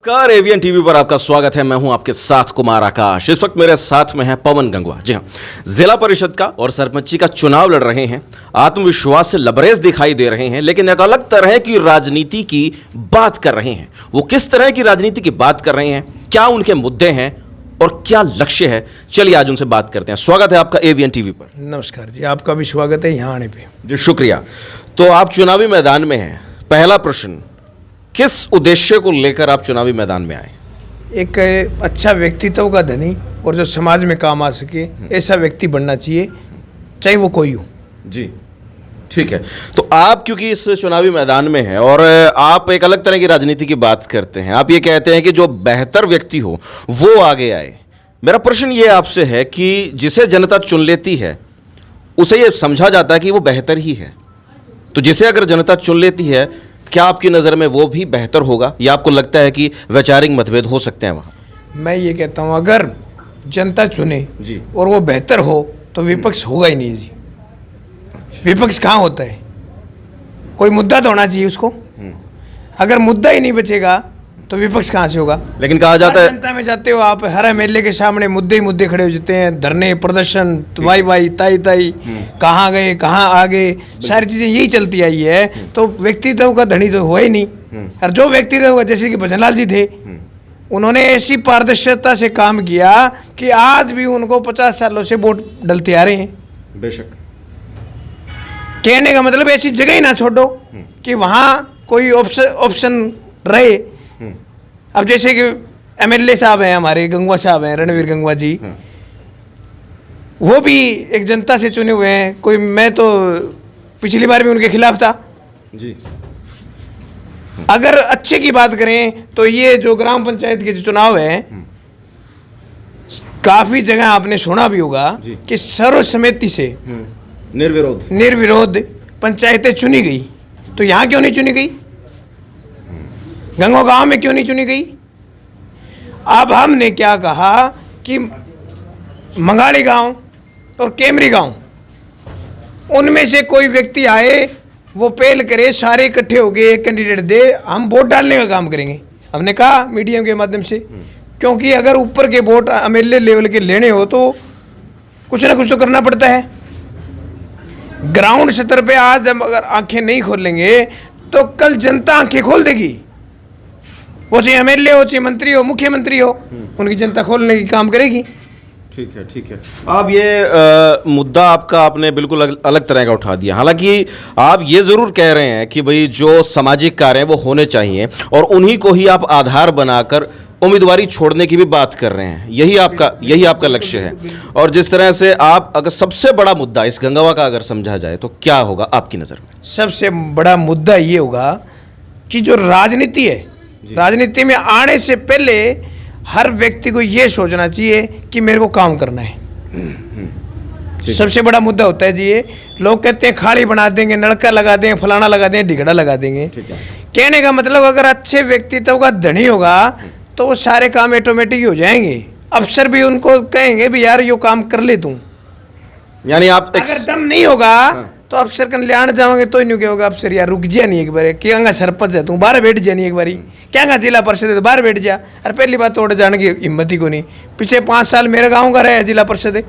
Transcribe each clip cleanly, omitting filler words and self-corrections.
नमस्कार, AVN TV पर आपका स्वागत है। मैं हूं आपके साथ कुमार आकाश। इस वक्त मेरे साथ में है पवन गंगवा। जी हां, जिला परिषद का और सरपंची का चुनाव लड़ रहे हैं। आत्मविश्वास से लबरेज दिखाई दे रहे हैं, लेकिन एक अलग तरह की राजनीति की बात कर रहे हैं। वो किस तरह की राजनीति की बात कर रहे हैं, क्या उनके मुद्दे हैं और क्या लक्ष्य है, चलिए आज उनसे बात करते हैं। स्वागत है आपका एवीएन टीवी पर। नमस्कार जी, आपका भी स्वागत है यहाँ आने पे। जी शुक्रिया। तो आप चुनावी मैदान में हैं। पहला प्रश्न, किस उद्देश्य को लेकर आप चुनावी मैदान में आए? एक अच्छा व्यक्तित्व का धनी और जो समाज में काम आ सके ऐसा व्यक्ति बनना चाहिए, चाहे वो कोई हो। जी ठीक है। तो आप क्योंकि इस चुनावी मैदान में हैं और आप एक अलग तरह की राजनीति की बात करते हैं, आप ये कहते हैं कि जो बेहतर व्यक्ति हो वो आगे आए। मेरा प्रश्न ये आपसे है कि जिसे जनता चुन लेती है उसे ये समझा जाता है कि वो बेहतर ही है, तो जिसे अगर जनता चुन लेती है, क्या आपकी नज़र में वो भी बेहतर होगा या आपको लगता है कि वैचारिक मतभेद हो सकते हैं वहाँ? मैं ये कहता हूँ, अगर जनता चुने जी और वो बेहतर हो तो विपक्ष होगा ही नहीं जी। विपक्ष कहाँ होता है? कोई मुद्दा तो होना चाहिए उसको। अगर मुद्दा ही नहीं बचेगा तो विपक्ष कहाँ से होगा? लेकिन कहा जाता है, जनता में जाते हो आप, हर एमएलए के सामने मुद्दे ही मुद्दे खड़े हो जाते हैं, धरने, प्रदर्शन, वाई वाई ताई ताई, कहाँ गए कहाँ आ गए, सारी चीजें यही चलती आई है। तो व्यक्तित्व का धनी तो हुआ ही नहीं। और जो व्यक्तित्व, जैसे कि भजनलाल जी थे, उन्होंने ऐसी पारदर्शिता से काम किया कि आज भी उनको 50 सालों से वोट डलते आ रहे हैं। बेशक। कहने का मतलब ऐसी जगह ही ना छोड़ो कि वहाँ कोई ऑप्शन रहे। अब जैसे कि एमएलए साहब हैं हमारे, गंगवा साहब हैं, रणवीर गंगवा जी, वो भी एक जनता से चुने हुए हैं। कोई, मैं तो पिछली बार भी उनके खिलाफ था जी। अगर अच्छे की बात करें तो ये जो ग्राम पंचायत के जो चुनाव है, काफी जगह आपने सुना भी होगा कि सर्वसम्मति से निर्विरोध पंचायतें चुनी गई। तो यहाँ क्यों नहीं चुनी गई? गंगवा गांव में क्यों नहीं चुनी गई? अब हमने क्या कहा कि मंगाली गांव और केमरी गांव, उनमें से कोई व्यक्ति आए, वो पहल करे, सारे इकट्ठे हो गए, एक कैंडिडेट दे, हम वोट डालने का काम करेंगे। हमने कहा मीडिया के माध्यम से, क्योंकि अगर ऊपर के वोट एमएलए लेवल के लेने हो तो कुछ ना कुछ तो करना पड़ता है। ग्राउंड स्तर पे आज हम अगर आंखें नहीं खोलेंगे तो कल जनता आंखें खोल देगी। वो चाहे एमएलए हो, चाहे मंत्री हो, मुख्यमंत्री हो, उनकी जनता खोलने की काम करेगी। ठीक है, ठीक है। अब ये मुद्दा आपका आपने बिल्कुल अलग तरह का उठा दिया। हालांकि आप ये ज़रूर कह रहे हैं कि भाई जो सामाजिक कार्य हैं वो होने चाहिए और उन्हीं को ही आप आधार बनाकर उम्मीदवारी छोड़ने की भी बात कर रहे हैं। यही आपका लक्ष्य है। और जिस तरह से आप, अगर सबसे बड़ा मुद्दा इस गंगवा का अगर समझा जाए तो क्या होगा आपकी नज़र में? सबसे बड़ा मुद्दा ये होगा कि जो राजनीति है, राजनीति में आने से पहले हर व्यक्ति को ये सोचना चाहिए कि मेरे को काम करना है। सबसे बड़ा मुद्दा होता है जी ये। लोग कहते हैं खाड़ी बना देंगे, नलका लगा देंगे, फलाना लगा देंगे, ढिगड़ा लगा देंगे। कहने का मतलब अगर अच्छे व्यक्तित्व का धनी होगा तो वो सारे काम ऑटोमेटिक हो जाएंगे। अफसर भी उनको कहेंगे भी यार यो काम कर ले तू। यानी आप अगर दम नहीं होगा तो अफसर कल्याण जाओगे तो ही नहीं होगा। अफसर यार रुक जा नहीं एक बार, क्या सरपंच है तू, बाहर बैठ जा नहीं एक बारी, क्या जिला परिषद है तो बाहर बैठ जा। अरे पहली बात तोड़ जाने की हिम्मत ही को नहीं। पिछले 5 साल मेरे गाँव का रहा जिला परिषद है,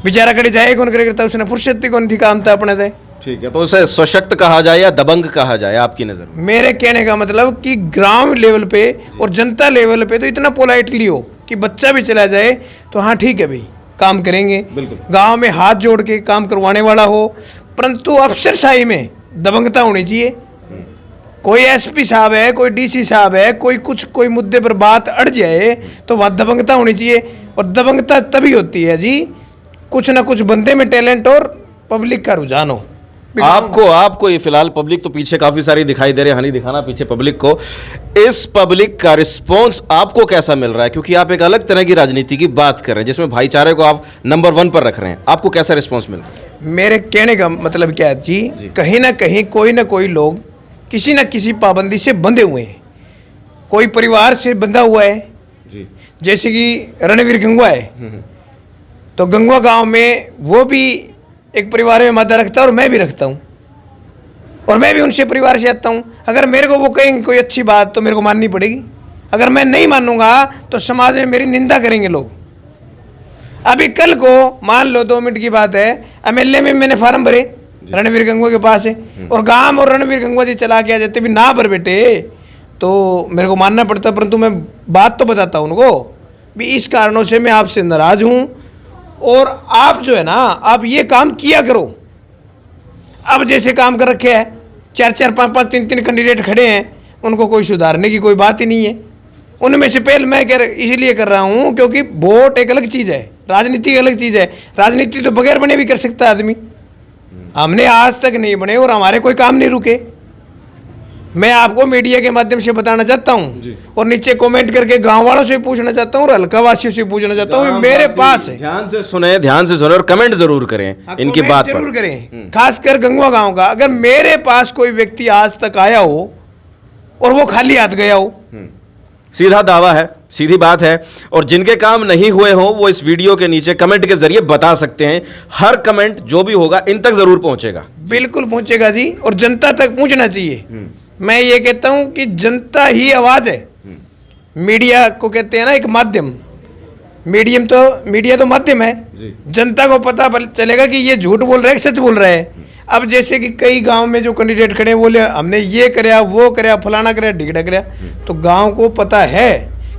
बेचारा कड़ी जाए कौन करता, उसने फुर्सत कौन थी, काम था अपने से। ठीक है, तो उसे सशक्त कहा जाए या दबंग कहा जाए आपकी नज़र में? मेरे कहने का मतलब कि ग्राम लेवल पे और जनता लेवल पे तो इतना पोलाइटली हो कि बच्चा भी चला जाए तो हाँ ठीक है भाई काम करेंगे, गांव में हाथ जोड़ के काम करवाने वाला हो। परंतु अफसरशाही में दबंगता होनी चाहिए। कोई एसपी साहब है, कोई डीसी साहब है, कोई मुद्दे पर बात अड़ जाए तो वहाँ दबंगता होनी चाहिए। और दबंगता तभी होती है जी कुछ ना कुछ बंदे में टैलेंट और पब्लिक का रुझान हो। आपको ये फिलहाल पब्लिक तो पीछे काफी सारी दिखाई दे रही है, हनी दिखाना पीछे पब्लिक को। इस पब्लिक का रिस्पांस आपको कैसा मिल रहा है? क्योंकि आप एक अलग तरह की राजनीति की बात कर रहे हैं जिसमें भाईचारे को आप नंबर 1 पर रख रहे हैं। आपको कैसा रिस्पांस मिल रहा है? मेरे कहने का मतलब क्या है जी, कहीं ना कहीं कोई ना कोई लोग किसी न किसी पाबंदी से बंधे हुए हैं। कोई परिवार से बंधा हुआ है जी। जैसे कि रणवीर गंगवा है तो गंगवा गांव में वो भी एक परिवार में माता रखता है और मैं भी रखता हूँ और मैं भी उनसे परिवार से आता हूँ। अगर मेरे को वो कहेंगे कोई अच्छी बात तो मेरे को माननी पड़ेगी। अगर मैं नहीं मानूंगा तो समाज में मेरी निंदा करेंगे लोग। अभी कल को मान लो 2 मिनट की बात है, एमएलए में मैंने फार्म भरे रणवीर गंगवा के पास है, और गांव और रणवीर गंगवा जी चला के आ जाते भी ना भर बेटे, तो मेरे को मानना पड़ता। परंतु मैं बात तो बताता हूँ उनको भी इस कारणों से मैं आपसे नाराज हूँ, और आप जो है ना आप ये काम किया करो। अब जैसे काम कर रखे हैं, 4-4, 5-5, 3-3 कैंडिडेट खड़े हैं, उनको कोई सुधारने की कोई बात ही नहीं है। उनमें से पहले मैं इसलिए कर रहा हूँ क्योंकि वोट एक अलग चीज़ है, राजनीति एक अलग चीज़ है। राजनीति तो बगैर बने भी कर सकता है आदमी, हमने आज तक नहीं बने और हमारे कोई काम नहीं रुके। मैं आपको मीडिया के माध्यम से बताना चाहता हूँ, और नीचे कमेंट करके गांव वालों से पूछना चाहता हूँ और हल्का वासियों से पूछना चाहता हूँ, मेरे पास है। ध्यान से सुने और कमेंट जरूर करें इनकी बात पर। जरूर करें, खासकर गंगवा गांव का। अगर मेरे पास कोई व्यक्ति आज तक आया हो और वो खाली हाथ गया हो, सीधा दावा है, सीधी बात है, और जिनके काम नहीं हुए हो वो इस वीडियो के नीचे कमेंट के जरिए बता सकते हैं। हर कमेंट जो भी होगा इन तक जरूर पहुंचेगा, बिल्कुल पहुंचेगा जी, और जनता तक पहुंचना चाहिए। मैं ये कहता हूं कि जनता ही आवाज है। मीडिया को कहते हैं ना एक माध्यम, मीडिया तो माध्यम है। जनता को पता चलेगा कि ये झूठ बोल रहा है, सच बोल रहा है। अब जैसे कि कई गांव में जो कैंडिडेट खड़े हैं बोले हमने ये कराया, वो कराया, फलाना कराया, ढिगड़ा कराया, तो गांव को पता है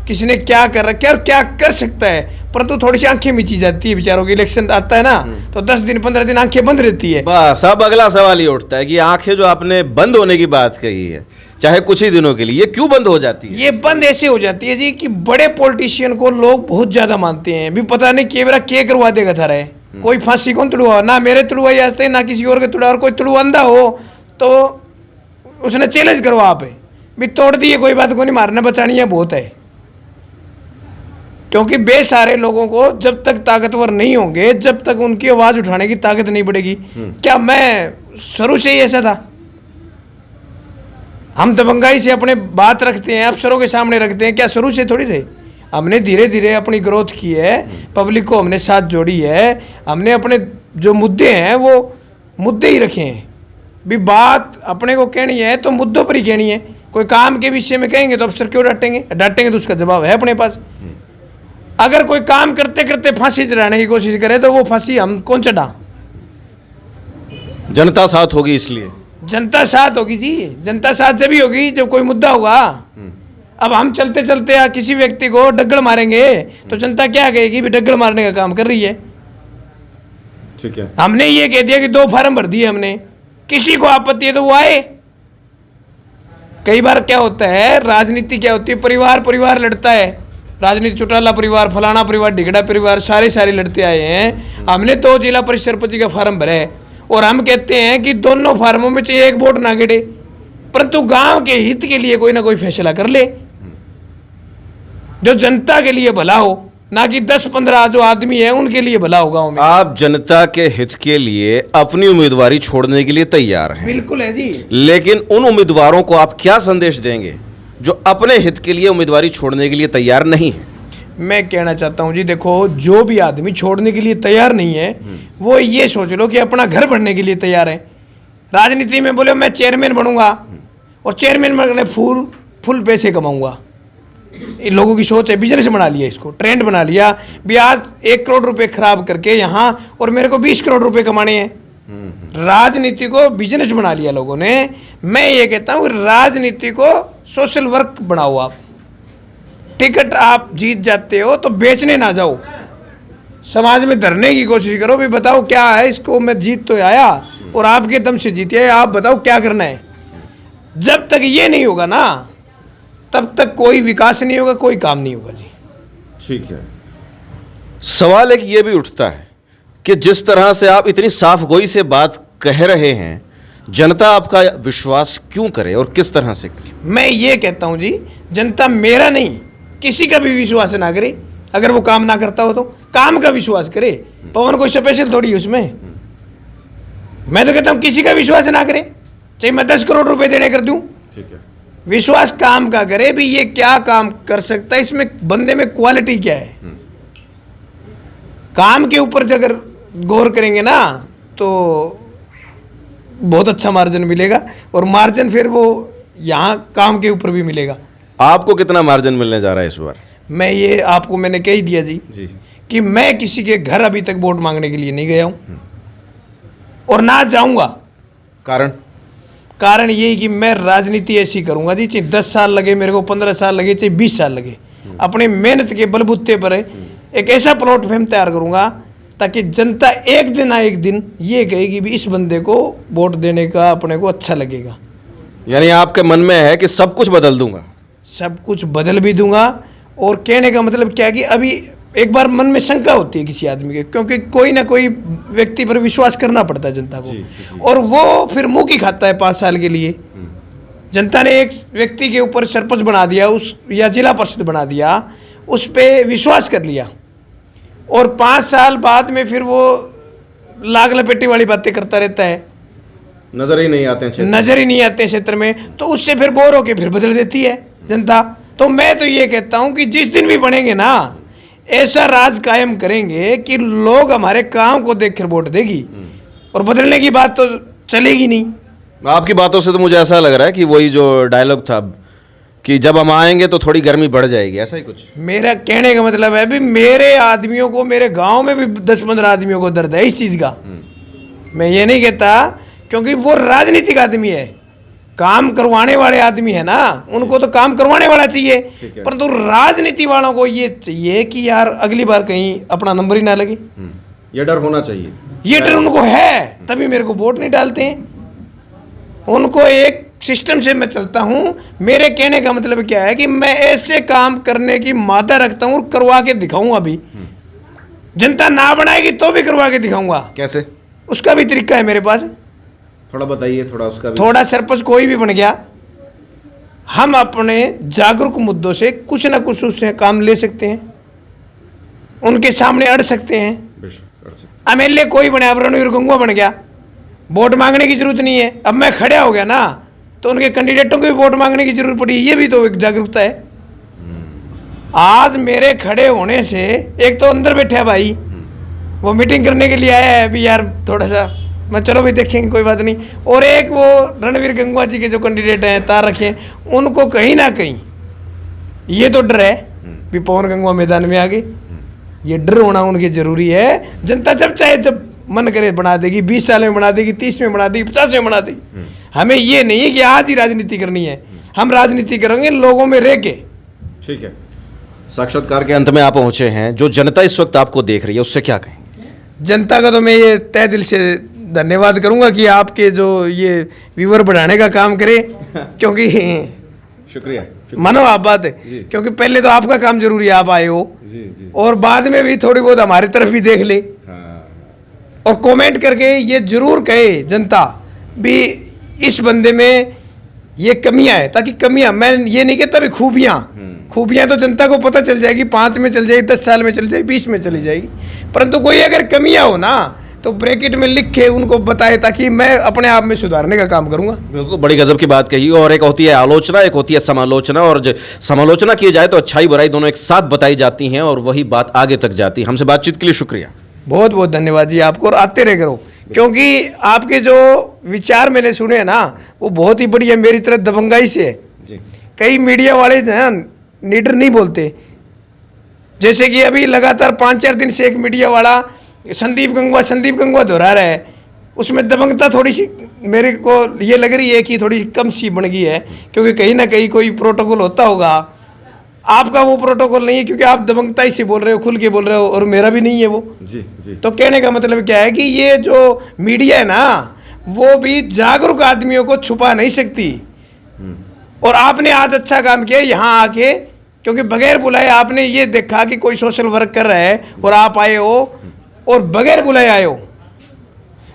किसने क्या कर रखा है और क्या कर सकता है। परंतु थोड़ी सी आंखें मिची जाती है बेचारों की। इलेक्शन आता है ना तो 10 दिन 15 दिन आंखें बंद रहती है। बस अब अगला सवाल ये उठता है कि आंखें जो आपने बंद होने की बात कही है, चाहे कुछ ही दिनों के लिए, ये क्यों बंद हो जाती है? ये बंद ऐसे हो जाती है जी कि बड़े पॉलिटिशियन को लोग बहुत ज्यादा मानते हैं। भी पता नहीं के मेरा के करवा देगा था रहे, कोई फांसी कौन तुड़वा, ना मेरे तुड़वाई आज तक ना किसी और के तुड़ा, और कोई तुड़वांदा हो तो उसने चैलेंज करवा आप भी तोड़ दिए, कोई बात को नहीं, मारना बचानी है बहुत है। क्योंकि बेसारे लोगों को जब तक ताकतवर नहीं होंगे, जब तक उनकी आवाज उठाने की ताकत नहीं बढ़ेगी। क्या मैं शुरू से ही ऐसा था? हम दबंगाई से अपने बात रखते हैं, अफसरों के सामने रखते हैं, क्या शुरू से थोड़ी थे? हमने धीरे धीरे अपनी ग्रोथ की है, पब्लिक को हमने साथ जोड़ी है, हमने अपने जो मुद्दे हैं वो मुद्दे ही रखे हैं। भी बात अपने को कहनी है तो मुद्दों पर ही कहनी है। कोई काम के विषय में कहेंगे तो अफसर क्यों डांटेंगे तो उसका जवाब है अपने पास। अगर कोई काम करते करते फांसी चढ़ाने की कोशिश करे तो वो फांसी हम कौन चढ़ा? जनता साथ होगी, इसलिए जनता साथ होगी जी। जनता साथ जब ही होगी जब कोई मुद्दा होगा। अब हम चलते चलते किसी व्यक्ति को डग्गड़ मारेंगे तो जनता क्या कहेगी? भी डग्गड़ मारने का काम कर रही है। ठीक है, हमने ये कह दिया कि 2 फार्म भर दिए हमने, किसी को आपत्ति है तो वो आए। कई बार क्या होता है, राजनीति क्या होती है, परिवार लड़ता है। राजनीति चौटाला परिवार, फलाना परिवार, ढिगड़ा परिवार, सारे लड़ते आए हैं। हमने 2 जिला परिषद सरपंच का फार्म भरा है और हम कहते हैं कि दोनों फार्मों में से एक वोट ना गिरे, परंतु गांव के हित के लिए कोई ना कोई फैसला कर ले जो जनता के लिए भला हो, ना कि 10-15 जो आदमी है उनके लिए भला हो गांव में। आप जनता के हित के लिए अपनी उम्मीदवारी छोड़ने के लिए तैयार हैं? बिल्कुल है जी। लेकिन उन उम्मीदवारों को आप क्या संदेश देंगे जो अपने हित के लिए उम्मीदवारी छोड़ने के लिए तैयार नहीं है? मैं कहना चाहता हूं जी, देखो जो भी आदमी छोड़ने के लिए तैयार नहीं है वो ये सोच लो कि अपना घर बनने के लिए तैयार है। राजनीति में बोले मैं चेयरमैन बनूंगा और चेयरमैन बनने फुल पैसे कमाऊंगा। इन लोगों की सोच है, बिजनेस बना लिया, इसको ट्रेंड बना लिया भी आज 1 करोड़ रुपए खराब करके यहाँ और मेरे को 20 करोड़ रुपए कमाने हैं। राजनीति को बिजनेस बना लिया लोगों ने। मैं ये कहता हूँ राजनीति को सोशल वर्क बनाओ। आप टिकट आप जीत जाते हो तो बेचने ना जाओ, समाज में धरने की कोशिश करो। भी बताओ क्या है, इसको मैं जीत तो आया और आपके दम से जीते, आप बताओ क्या करना है। जब तक ये नहीं होगा ना तब तक कोई विकास नहीं होगा, कोई काम नहीं होगा जी। ठीक है, सवाल एक ये भी उठता है कि जिस तरह से आप इतनी साफ गोई से बात कह रहे हैं, जनता आपका विश्वास क्यों करे और किस तरह से? मैं ये कहता हूं जी, जनता मेरा नहीं किसी का भी विश्वास ना करे। अगर वो काम ना करता हो तो काम का विश्वास करे। पवन कोई स्पेशल थोड़ी है उसमें। मैं तो कहता हूं किसी का विश्वास ना करे, चाहे मैं 10 करोड़ रुपए देने कर दूं। ठीक है, विश्वास काम का करे भी ये क्या काम कर सकता है, इसमें बंदे में क्वालिटी क्या है। काम के ऊपर अगर गौर करेंगे ना तो बहुत अच्छा मार्जिन मिलेगा, और मार्जिन फिर वो यहाँ काम के ऊपर भी मिलेगा। आपको कितना मार्जिन मिलने जा रहा है इस बार? मैं ये आपको मैंने कह ही दिया जी जी कि मैं किसी के घर अभी तक वोट मांगने के लिए नहीं गया हूं और ना जाऊंगा। कारण ये कि मैं राजनीति ऐसी करूंगा जी, चाहे 10 साल लगे मेरे को, 15 साल लगे, चाहे 20 साल लगे, अपने मेहनत के बलबूते पर एक ऐसा प्लेटफॉर्म तैयार करूंगा ताकि जनता एक दिन ना एक दिन ये कहेगी भी इस बंदे को वोट देने का अपने को अच्छा लगेगा। यानी आपके मन में है कि सब कुछ बदल दूंगा? सब कुछ बदल भी दूंगा। और कहने का मतलब क्या कि अभी एक बार मन में शंका होती है किसी आदमी के, क्योंकि कोई ना कोई व्यक्ति पर विश्वास करना पड़ता है जनता को, और वो फिर मुंह की खाता है 5 साल के लिए। जनता ने एक व्यक्ति के ऊपर सरपंच बना दिया उस या जिला परिषद बना दिया, उस पर विश्वास कर लिया, और 5 साल बाद में फिर वो लाग लपेटी वाली बातें करता रहता है, नजर ही नहीं आते हैं क्षेत्र में, तो उससे फिर बोर होके फिर बदल देती है जनता। तो मैं तो ये कहता हूं कि जिस दिन भी बनेंगे ना, ऐसा राज कायम करेंगे कि लोग हमारे काम को देखकर वोट देगी, और बदलने की बात तो चलेगी नहीं। आपकी बातों से तो मुझे ऐसा लग रहा है कि वही जो डायलॉग था कि जब हम आएंगे तो थोड़ी गर्मी बढ़ जाएगी, ऐसा ही कुछ। मेरा कहने का मतलब है भी मेरे आदमियों को, मेरे गांव में भी 10-15 आदमियों को दर्द है इस चीज़ का। मैं ये नहीं कहता, क्योंकि वो राजनीतिक आदमी है, काम करवाने वाले आदमी है ना, उनको तो काम करवाने वाला चाहिए, परंतु राजनीति वालों को ये चाहिए कि यार अगली बार कहीं अपना नंबर ही ना लगे। ये डर होना चाहिए, ये डर उनको है, तभी मेरे को वोट नहीं डालते हैं। उनको एक सिस्टम से मैं चलता हूं। मेरे कहने का मतलब क्या है कि मैं ऐसे काम करने की मादा रखता हूं और करवा के दिखाऊंगा भी। जनता ना बनाएगी तो भी करवा के दिखाऊंगा। कैसे? उसका भी तरीका है मेरे पास, थोड़ा बताइए। थोड़ा उसका भी। थोड़ा सरपंच कोई भी बन गया, हम अपने जागरूक मुद्दों से कुछ ना कुछ उससे काम ले सकते हैं, उनके सामने अड़ सकते हैं। एमएलए कोई बने, अब रणवीर गंगुआ बन गया, वोट मांगने की जरूरत नहीं है। अब मैं खड़ा हो गया ना, तो उनके कैंडिडेटों को भी वोट मांगने की जरूरत पड़ी। ये भी तो एक जागरूकता है। आज मेरे खड़े होने से एक तो अंदर बैठे है भाई, वो मीटिंग करने के लिए आया है अभी यार, थोड़ा सा मैं चलो भाई देखेंगे कोई बात नहीं, और एक वो रणवीर गंगुआ जी के जो कैंडिडेट हैं तार रखे, उनको कहीं ना कहीं ये तो डर है भी पवन गंगुआ मैदान में आ गए। ये डर होना उनके जरूरी है। जनता जब चाहे जब मन करे बना देगी, 20 साल में बना देगी, 30 में बना देगी, 50 में बना देगी। हमें ये नहीं है कि आज ही राजनीति करनी है, हम राजनीति करेंगे लोगों में रह के। ठीक है, साक्षात्कार के अंत में आप पहुंचे हैं, जो जनता इस वक्त आपको देख रही है उससे क्या कहेंगे? जनता का तो मैं ये तहे दिल से धन्यवाद करूंगा कि आपके जो ये व्यूअर बढ़ाने का काम करे, क्योंकि शुक्रिया मानो आप बात है, क्योंकि पहले तो आपका काम जरूरी है, आप आए हो जी। और बाद में भी थोड़ी बहुत हमारी तरफ भी देख ले। और कमेंट करके ये जरूर कहे जनता भी इस बंदे में ये कमियां है, ताकि कमियां, मैं ये नहीं कहता भी खूबियां तो जनता को पता चल जाएगी, 5 में चल जाएगी, 10 साल में चल जाएगी, 20 में चली जाएगी, परंतु कोई अगर कमियां हो ना तो ब्रैकेट में लिख के उनको बताए, ताकि मैं अपने आप में सुधारने का काम करूंगा। बिल्कुल, बड़ी गजब की बात कही। और एक होती है आलोचना, एक होती है समालोचना, और समालोचना की जाए तो अच्छाई बुराई दोनों एक साथ बताई जाती हैं और वही बात आगे तक जाती है। हमसे बातचीत के लिए शुक्रिया, बहुत बहुत धन्यवाद जी आपको, और आते रह करो, क्योंकि आपके जो विचार मैंने सुने हैं ना वो बहुत ही बढ़िया, मेरी तरह दबंगाई से है। कई मीडिया वाले नीडर नहीं बोलते, जैसे कि अभी लगातार 5-4 दिन से एक मीडिया वाला संदीप गंगुआ दोहरा रहा है, उसमें दबंगता थोड़ी सी मेरे को ये लग रही है कि थोड़ी कम सी बन गई है, क्योंकि कहीं ना कहीं कोई प्रोटोकॉल होता होगा। आपका वो प्रोटोकॉल नहीं है, क्योंकि आप दबंगता ही से बोल रहे हो, खुल के बोल रहे हो, और मेरा भी नहीं है वो जी। तो कहने का मतलब क्या है कि ये जो मीडिया है ना, वो भी जागरूक आदमियों को छुपा नहीं सकती। और आपने आज अच्छा काम किया यहाँ आके, क्योंकि बगैर बुलाए आपने ये देखा कि कोई सोशल वर्क कर रहा है और आप आए हो, और बगैर बुलाए आए हो।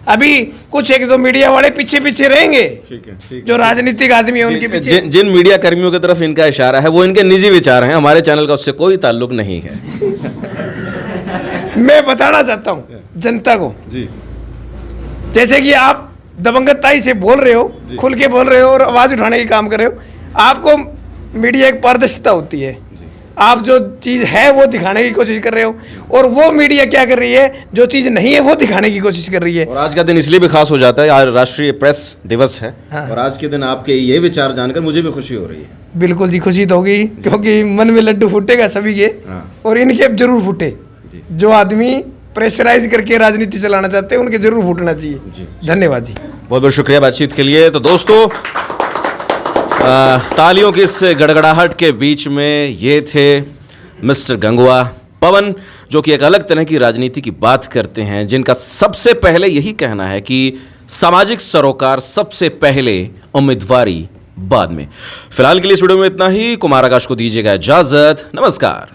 अभी कुछ एक दो मीडिया वाले पीछे पीछे रहेंगे, ठीक है, जो राजनीतिक आदमी है उनके पीछे। जिन मीडिया कर्मियों की तरफ इनका इशारा है वो इनके निजी विचार हैं, हमारे चैनल का उससे कोई ताल्लुक नहीं है। मैं बताना चाहता हूँ जनता को जी, जैसे कि आप दबंगताई से बोल रहे हो, खुल के बोल रहे हो और आवाज उठाने की काम कर रहे हो, आपको मीडिया एक पारदर्शिता होती है। आप जो चीज़ है वो दिखाने की कोशिश कर रहे हो, और वो मीडिया क्या कर रही है, जो चीज़ नहीं है वो दिखाने की कोशिश कर रही है। और आज का दिन इसलिए भी खास हो जाता है, आज राष्ट्रीय प्रेस दिवस है। हाँ। और आज के दिन आपके ये विचार जानकर मुझे भी खुशी हो रही है। बिल्कुल जी, खुशी तो होगी, क्योंकि मन में लड्डू फूटेगा सभी के, हाँ। और इनके अब जरूर फूटे। जी। जो आदमी प्रेशराइज करके राजनीति चलाना चाहते हैं उनके जरूर फूटना चाहिए। जी। धन्यवाद जी। बहुत बहुत शुक्रिया बातचीत के लिए। तो दोस्तों, तालियों की इस गड़गड़ाहट के बीच में ये थे मिस्टर गंगवा पवन, जो कि एक अलग तरह की राजनीति की बात करते हैं, जिनका सबसे पहले यही कहना है कि सामाजिक सरोकार सबसे पहले, उम्मीदवारी बाद में। फिलहाल के लिए इस वीडियो में इतना ही। कुमार आकाश को दीजिएगा इजाजत। नमस्कार।